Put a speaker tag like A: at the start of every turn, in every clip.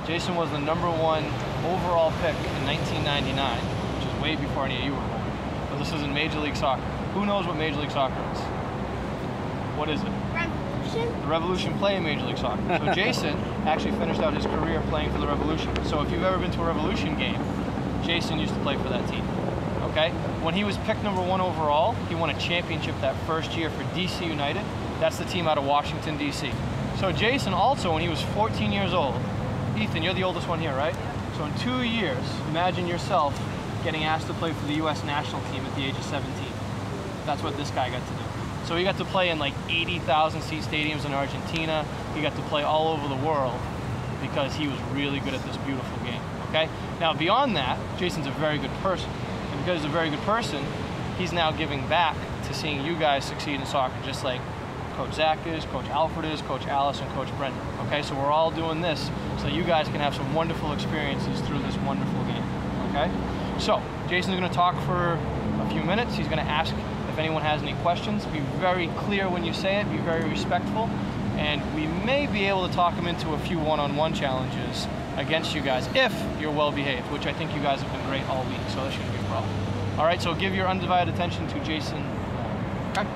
A: Jason was the #1 overall pick in 1999, which is way before any of you were born. But this is in Major League Soccer. Who knows what Major League Soccer is? What is it?
B: Revolution?
A: The Revolution play in Major League Soccer. So Jason actually finished out his career playing for the Revolution. So if you've ever been to a Revolution game, Jason used to play for that team. Okay? When he was picked #1 overall, he won a championship that first year for DC United. That's the team out of Washington, DC. So Jason also, when he was 14 years old, Ethan, you're the oldest one here, right? So in 2 years, imagine yourself getting asked to play for the US national team at the age of 17. That's what this guy got to do. So he got to play in like 80,000 seat stadiums in Argentina. He got to play all over the world because he was really good at this beautiful game, okay? Now beyond that, Jason's a very good person. And because he's a very good person, he's now giving back to seeing you guys succeed in soccer, just like Coach Zach is, Coach Alfred is, Coach Alice, and Coach Brendan, okay? So we're all doing this so you guys can have some wonderful experiences through this wonderful game, okay? So Jason's gonna talk for a few minutes. He's gonna ask if anyone has any questions. Be very clear when you say it, be very respectful, and we may be able to talk him into a few one-on-one challenges against you guys if you're well behaved, which I think you guys have been great all week, so that shouldn't be a problem. All right, so give your undivided attention to Jason. Okay?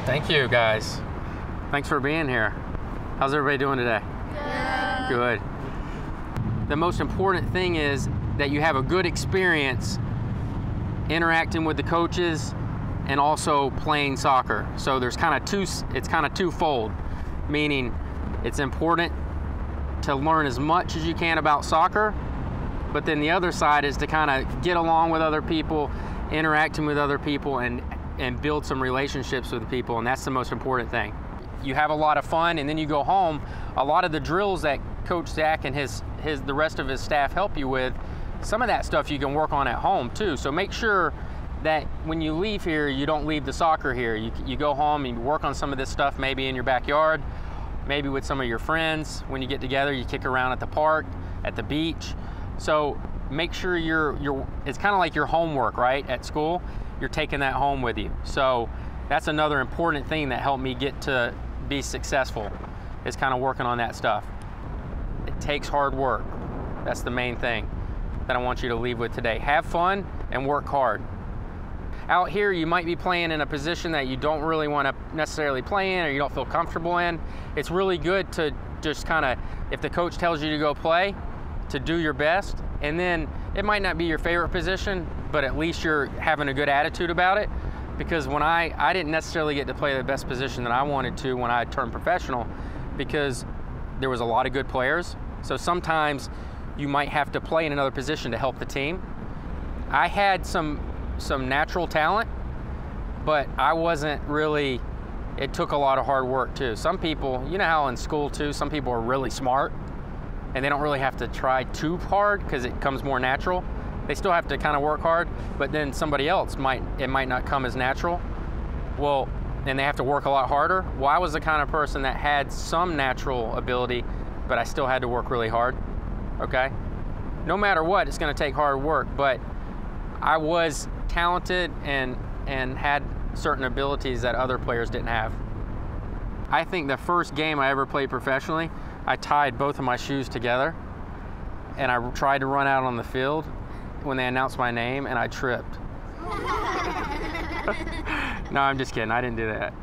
C: Thank you, guys. Thanks for being here. How's everybody doing today? Good. The most important thing is that you have a good experience interacting with the coaches and also playing soccer. So there's it's kind of twofold, meaning it's important to learn as much as you can about soccer, but then the other side is to kind of get along with other people, interacting with other people, and build some relationships with people, and that's the most important thing. You have a lot of fun, and then you go home. A lot of the drills that Coach Zach and the rest of his staff help you with, some of that stuff you can work on at home too. So make sure that when you leave here, you don't leave the soccer here. You go home and you work on some of this stuff, maybe in your backyard, maybe with some of your friends. When you get together, you kick around at the park, at the beach. So make sure it's kind of like your homework, right? At school, you're taking that home with you. So that's another important thing that helped me get to be successful, is kind of working on that stuff. It takes hard work. That's the main thing that I want you to leave with today. Have fun and work hard. Out here, you might be playing in a position that you don't really want to necessarily play in, or you don't feel comfortable in. It's really good to just kind of, if the coach tells you to go play, to do your best. And then it might not be your favorite position, but at least you're having a good attitude about it. Because when I didn't necessarily get to play the best position that I wanted to when I turned professional, because there was a lot of good players. So sometimes you might have to play in another position to help the team. I had some natural talent, but I wasn't really, it took a lot of hard work too. Some people, you know how in school too, some people are really smart and they don't really have to try too hard because it comes more natural. They still have to kind of work hard, but then somebody else it might not come as natural. Well, and they have to work a lot harder. Well, I was the kind of person that had some natural ability, but I still had to work really hard, okay? No matter what, it's gonna take hard work, but I was talented and had certain abilities that other players didn't have. I think the first game I ever played professionally, I tied both of my shoes together and I tried to run out on the field when they announced my name and I tripped. No, I'm just kidding, I didn't do that.